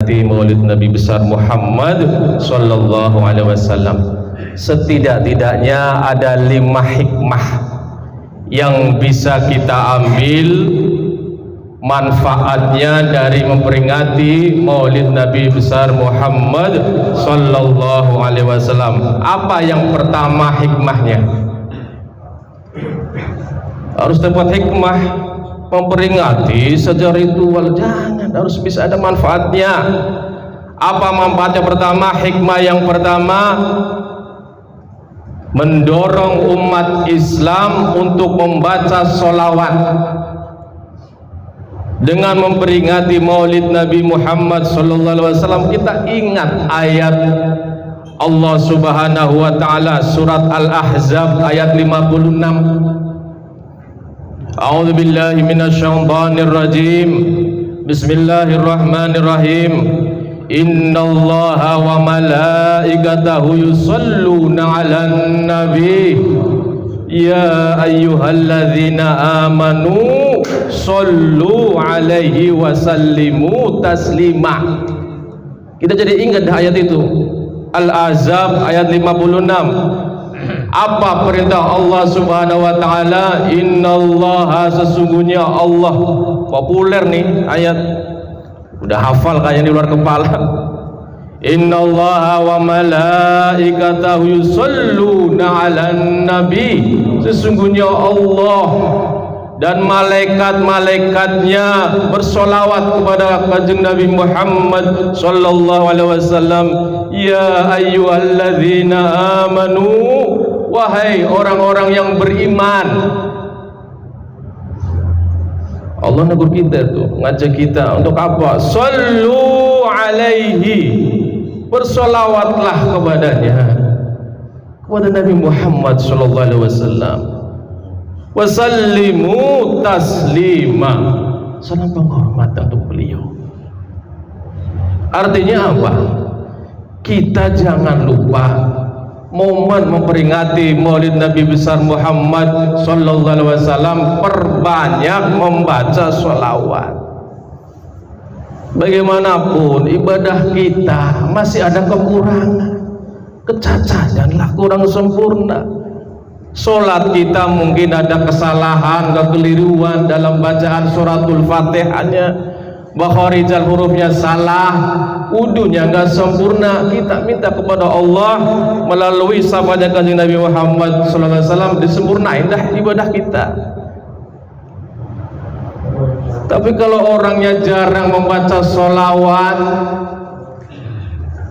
memperingati Maulid Nabi besar Muhammad sallallahu alaihi wasallam. Setidak-tidaknya ada 5 hikmah yang bisa kita ambil manfaatnya dari memperingati Maulid Nabi besar Muhammad sallallahu alaihi wasallam. Apa yang pertama hikmahnya? Harus dapat hikmah. Memperingati secara ritual jangan, harus bisa ada manfaatnya. Apa manfaatnya? Pertama, hikmah yang pertama, mendorong umat Islam untuk membaca sholawat. Dengan memperingati Maulid Nabi Muhammad sallallahu alaihi wasallam, kita ingat ayat Allah Subhanahu wa taala surat Al-Ahzab ayat 56. A'udzu billahi minasyaitonir rajim. Bismillahirrahmanirrahim. Innallaha wa malaikatahu yusholluna 'alan nabi. Ya ayyuhalladzina amanu shollu 'alaihi wa sallimu taslima. Kita jadi ingat ayat itu. Al-Ahzab ayat 56. Apa perintah Allah Subhanahu wa taala? Innallaha, sesungguhnya Allah. Populer nih ayat, udah hafal kayaknya di luar kepala. Innallaha wa malaikatahu yusholluna 'alan nabi. Sesungguhnya Allah dan malaikat-malaikatnya bersolawat kepada kanjeng Nabi Muhammad sallallahu alaihi wasallam. Ya ayyuhalladzina amanu, wahai orang-orang yang beriman. Allah negur kita tuh, ngajak kita untuk apa? Sallu alaihi, bersolawatlah kepadanya, kepada Nabi Muhammad sallallahu alaihi wasallam. Wasallimu taslima, salam penghormatan untuk beliau. Artinya apa? Kita jangan lupa momen memperingati Maulid Nabi besar Muhammad sallallahu alaihi wasallam, perbanyak membaca sholawat. Bagaimanapun ibadah kita masih ada kekurangan, kecacatan lah, kurang sempurna. Sholat kita mungkin ada kesalahan, kekeliruan dalam bacaan suratul Fatihahnya, makharijal hurufnya salah, wudunya enggak sempurna. Kita minta kepada Allah melalui sabda kanjeng Nabi Muhammad sallallahu alaihi wasallam, disempurnain dah ibadah kita. Tapi kalau orangnya jarang membaca sholawat,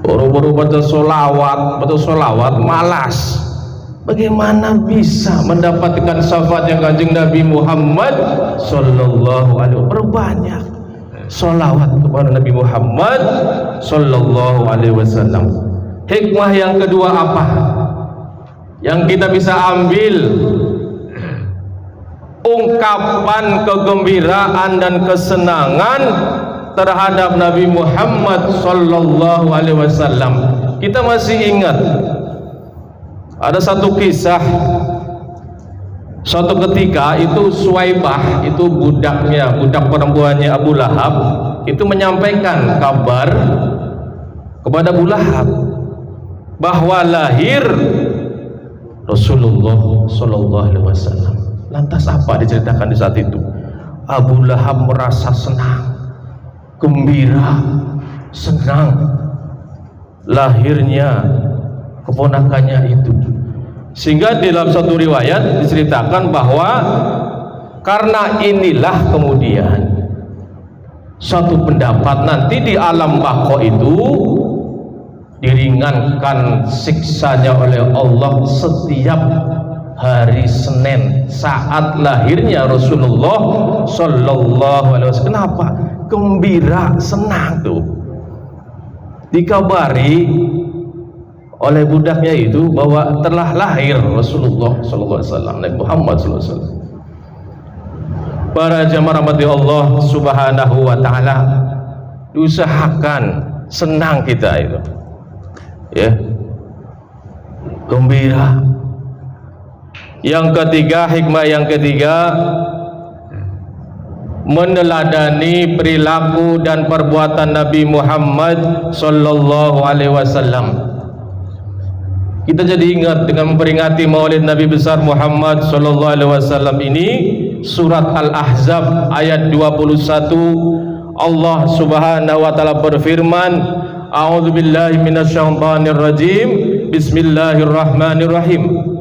baru-baru baca sholawat malas, bagaimana bisa mendapatkan syafaatnya kanjeng Nabi Muhammad sallallahu alaihi wasallam? Perbanyak sholawat kepada Nabi Muhammad sallallahu alaihi wasallam. Hikmah yang kedua apa yang kita bisa ambil? Ungkapan kegembiraan dan kesenangan terhadap Nabi Muhammad sallallahu alaihi wasallam. Kita masih ingat ada satu kisah, suatu ketika itu Suwaibah, itu budak perempuannya Abu Lahab, itu menyampaikan kabar kepada Abu Lahab bahwa lahir Rasulullah sallallahu alaihi wasallam. Lantas apa diceritakan di saat itu? Abu Lahab merasa senang, gembira, senang lahirnya keponakannya itu. Sehingga di dalam satu riwayat diceritakan bahwa karena inilah kemudian satu pendapat nanti di alam baqo itu diringankan siksanya oleh Allah setiap hari Senin saat lahirnya Rasulullah sallallahu alaihi wasallam. Kenapa? Gembira, senang tuh. Dikabari oleh budaknya itu bahwa telah lahir Rasulullah sallallahu alaihi wasallam, Nabi Muhammad sallallahu alaihi wasallam. Para jamaah rahmati Allah Subhanahu wa taala, diusahakan senang kita itu. Ya. Gembira. Yang ketiga, hikmah yang ketiga, meneladani perilaku dan perbuatan Nabi Muhammad sallallahu alaihi wasallam. Kita jadi ingat dengan memperingati Maulid Nabi besar Muhammad sallallahu alaihi wasallam ini, surat Al-Ahzab ayat 21, Allah Subhanahu wa taala berfirman, A'udzubillahi minasyaitonir rajim. Bismillahirrahmanirrahim.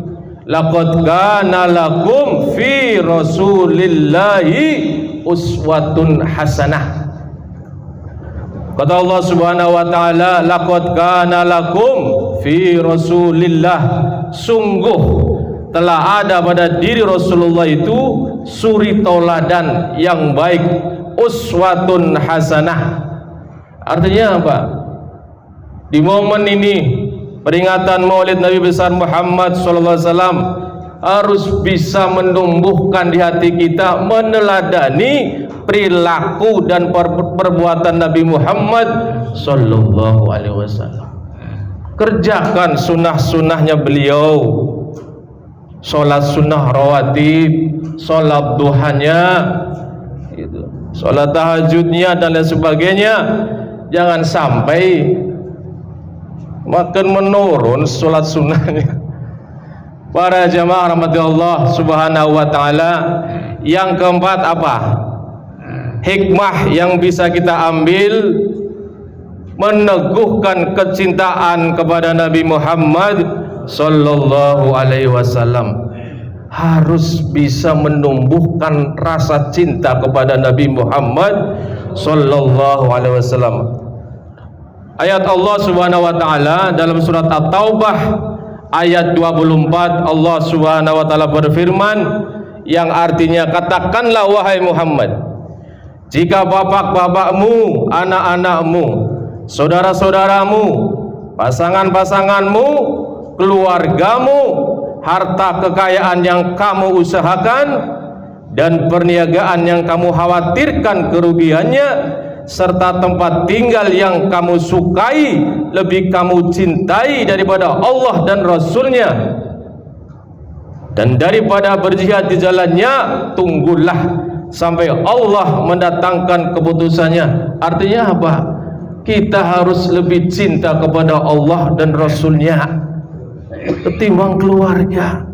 Laqad kana lakum fi Rasulillahi uswatun hasanah. Kata Allah Subhanahu wa taala, laqad kana lakum fi Rasulillah, sungguh telah ada pada diri Rasulullah itu suri tauladan yang baik, uswatun hasanah. Artinya apa? Di momen ini peringatan Maulid Nabi besar Muhammad sallallahu alaihi wasallam harus bisa menumbuhkan di hati kita meneladani perilaku dan perbuatan Nabi Muhammad sallallahu alaihi wasallam. Kerjakan sunnah-sunnahnya beliau, sholat sunnah rawatib, sholat duhanya, sholat tahajudnya dan lain sebagainya. Jangan sampai makin menurun sholat sunnahnya. Para jamaah rahmati Allah Subhanahu wa taala, yang keempat apa? Hikmah yang bisa kita ambil meneguhkan kecintaan kepada Nabi Muhammad sallallahu alaihi wasallam. Harus bisa menumbuhkan rasa cinta kepada Nabi Muhammad sallallahu alaihi wasallam. Ayat Allah Subhanahu wa taala dalam surat At-Taubah ayat 24, Allah Subhanahu wa taala berfirman yang artinya, katakanlah wahai Muhammad, jika bapak-bapakmu, anak-anakmu, saudara-saudaramu, pasangan-pasanganmu, keluargamu, harta kekayaan yang kamu usahakan dan perniagaan yang kamu khawatirkan kerugiannya, serta tempat tinggal yang kamu sukai, lebih kamu cintai daripada Allah dan Rasulnya, dan daripada berjihad di jalannya, tunggulah sampai Allah mendatangkan keputusannya. Artinya apa? Kita harus lebih cinta kepada Allah dan Rasulnya ketimbang keluarga.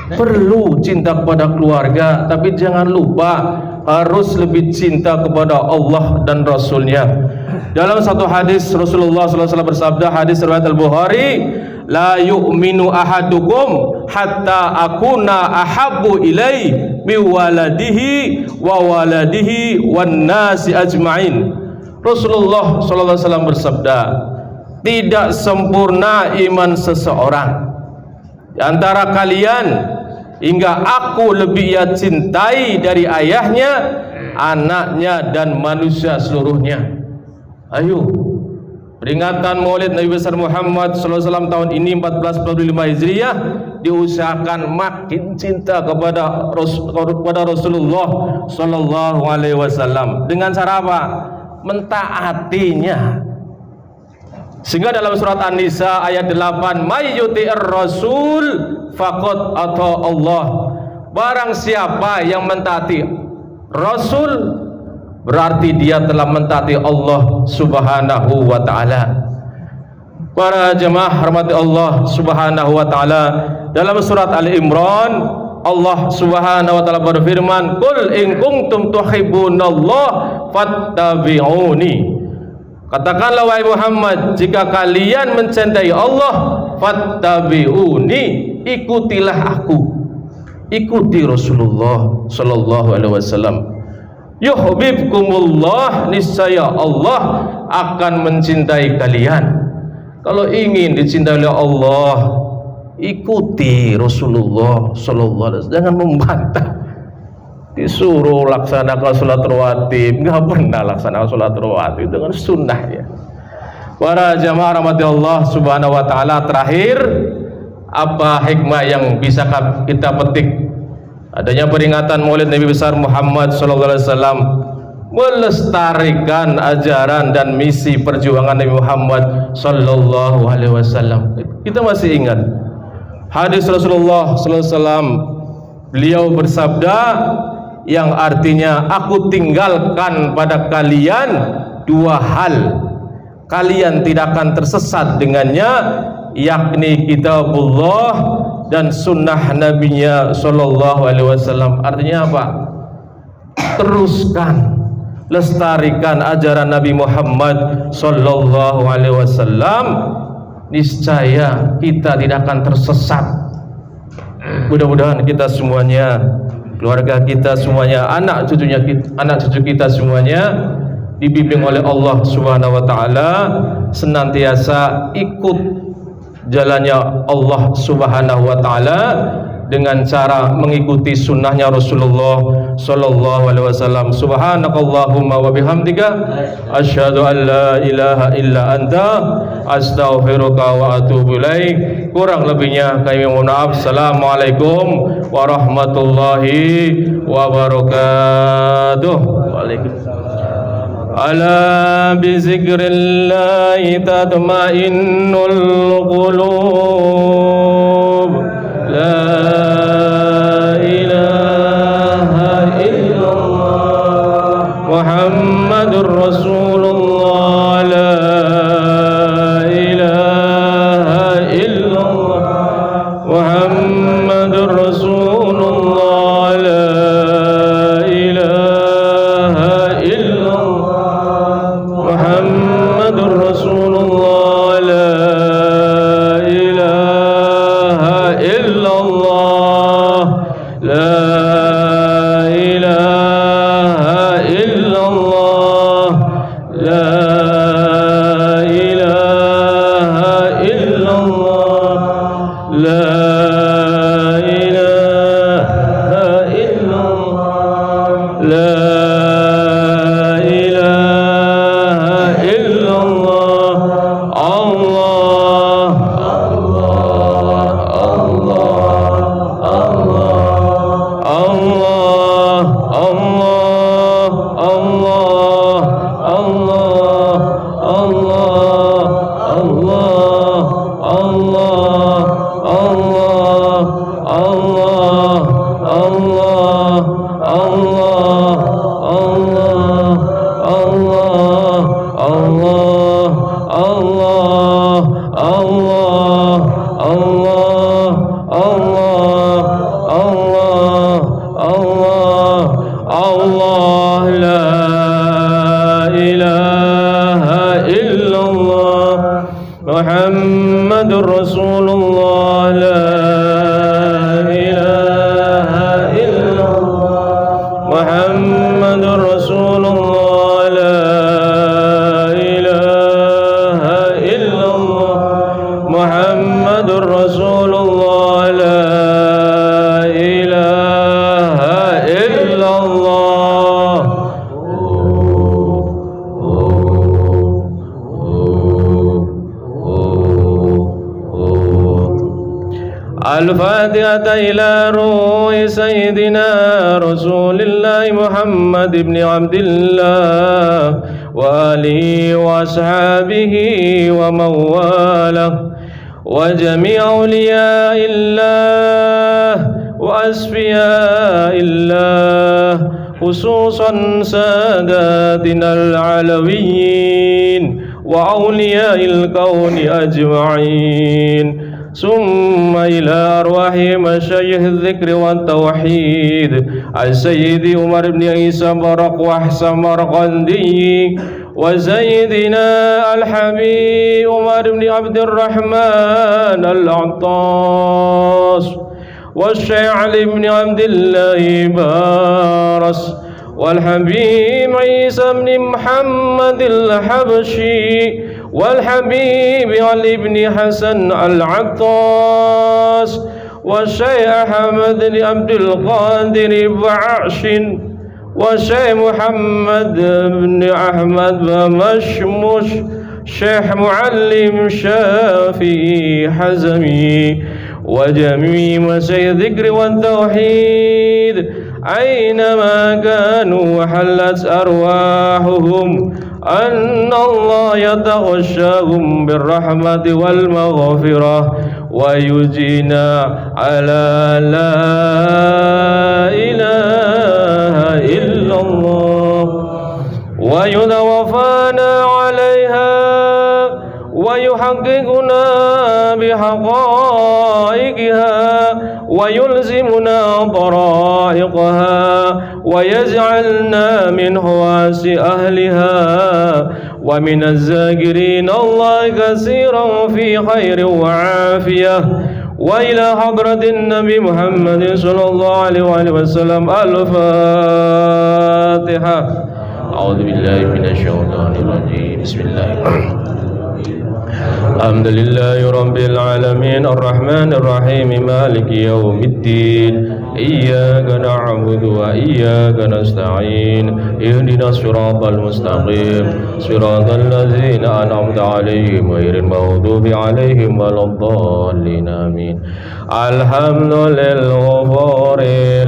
Perlu cinta kepada keluarga, tapi jangan lupa harus lebih cinta kepada Allah dan Rasulnya. Dalam satu hadis Rasulullah SAW bersabda, hadis riwayat Al-Bukhari, la yu'minu ahadukum hatta akuna ahabbu ilai bi waladihi wa waladihi wan nasi ajma'in. Rasulullah SAW bersabda, tidak sempurna iman seseorang di antara kalian hingga aku lebih ia cintai dari ayahnya, anaknya dan manusia seluruhnya. Ayo, peringatan Maulid Nabi besar Muhammad SAW tahun ini 1445 Hijriah, diusahakan makin cinta kepada Rasulullah Sallallahu Alaihi Wasallam. Dengan cara apa? Mentaatinya. Sehingga dalam surat An-Nisa ayat 8, may yuti'ir rasul faqad ata Allah. Barang siapa yang mentaati Rasul, berarti dia telah mentaati Allah Subhanahu wa taala. Para jemaah rahmati Allah Subhanahu wa taala, dalam surat Ali Imran Allah Subhanahu wa taala berfirman, qul in kuntum tuhibbunallaha fattabi'uni. Katakanlah wahai Muhammad, jika kalian mencintai Allah, fattabi'uni, ikutilah aku, ikuti Rasulullah sallallahu alaihi wasallam. Yuhibbukumullah, niscaya Allah akan mencintai kalian. Kalau ingin dicintai oleh Allah, ikuti Rasulullah sallallahu alaihi wasallam. Jangan membantah. Disuruh laksanakan sholat rawatib, nggak pernah laksanakan sholat rawatib dengan sunnahnya. Para jamaah rahmati Allah Subhanahu wa taala, terakhir apa hikmah yang bisa kita petik adanya peringatan Maulid Nabi besar Muhammad sallallahu alaihi wasallam? Melestarikan ajaran dan misi perjuangan Nabi Muhammad sallallahu alaihi wasallam. Kita masih ingat hadis Rasulullah sallallahu alaihi wasallam, beliau bersabda, yang artinya aku tinggalkan pada kalian dua hal, kalian tidak akan tersesat dengannya, yakni kitabullah dan sunnah nabinya sallallahu alaihi wasallam. Artinya apa? Teruskan, lestarikan ajaran Nabi Muhammad sallallahu alaihi wasallam, niscaya kita tidak akan tersesat. Mudah-mudahan kita semuanya, keluarga kita semuanya, anak cucu kita semuanya dibimbing oleh Allah Subhanahu wa taala senantiasa ikut jalannya Allah Subhanahu wa taala dengan cara mengikuti sunnahnya Rasulullah sallallahu alaihi wasallam. Subhanakallahumma wa bihamdika asyhadu an la ilaha illa anta astaghfiruka wa atubu ilaik. Kurang lebihnya kami mohon maaf. Assalamualaikum warahmatullahi wabarakatuh. Waalaikumsalam. Ala bi zikrillahi tatma'innul qulub. La ilaha illallah Muhammadur Rasulullah. La ilaha illallah Muhammadur Rasulullah. La ilaha illallah Muhammadur Rasulullah. La ilaha illallah. La ilaha illallah. La ilaha illallah. La ilaha illallah. La ilaha illallah. Allah, Allah, Allah, Allah, Allah, Allah, Allah, Allah, Allah, Allah, Allah, Allah, Allah, Allah, la ilaha illallah Muhammadur Rasulullah. La ilaha illallah Muhammadur Rasulullah. La ilaha illallah Muhammadur Rasulullah. La ilaha illallah. الفاتحة إلى روح سيدنا رسول الله محمد بن عبد الله وآله وأصحابه ومن والاه وجميع أولياء الله وأصفياء الله خصوصا ساداتنا العلويين وأولياء الكون أجمعين ثم إلى أرواح مشايخ الذكر والتوحيد السيد عمر بن عيسى برق وأحسن مرقندي وسيدنا الحبيب عمر بن عبد الرحمن العطاس والشيخ علي بن عبد الله بارس والحبيب عيسى بن محمد الحبشي والحبيب علي بن حسن العطاس والشيخ أحمد بن عبد القادر بعش والشيخ محمد بن أحمد بمشمش شيخ معلم شافي حزمي وجميع مشايخ الذكر والتوحيد أينما كانوا حلت أرواحهم أن الله يتغشاهم بالرحمة والمغفرة ويجينا على لا إله إلا الله ويتوفانا عليها ويحققنا بحقائقها ويلزمنا طرائقها ويجعلنا من حواس أهلها ومن الذاكرين الله كثيرا في خير وعافية وإلى حضرة النبي محمد صلى الله عليه وآله وسلم. الفاتحة. أعوذ بالله من الشيطان الرجيم. بسم الله الرحمن الرحيم. الحمد لله رب العالمين الرحمن الرحيم مالك يوم الدين إياك نعبد وإياك نستعين اهدنا الصراط المستقيم صراط الذين أنعمت عليهم غير المغضوب عليهم ولا الضالين آمين. الحمد للغفور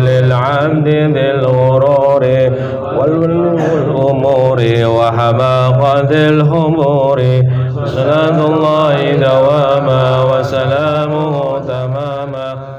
للعبد بالغرور والأمور وحماقة الخمور صلاة الله دواما وسلامه تماما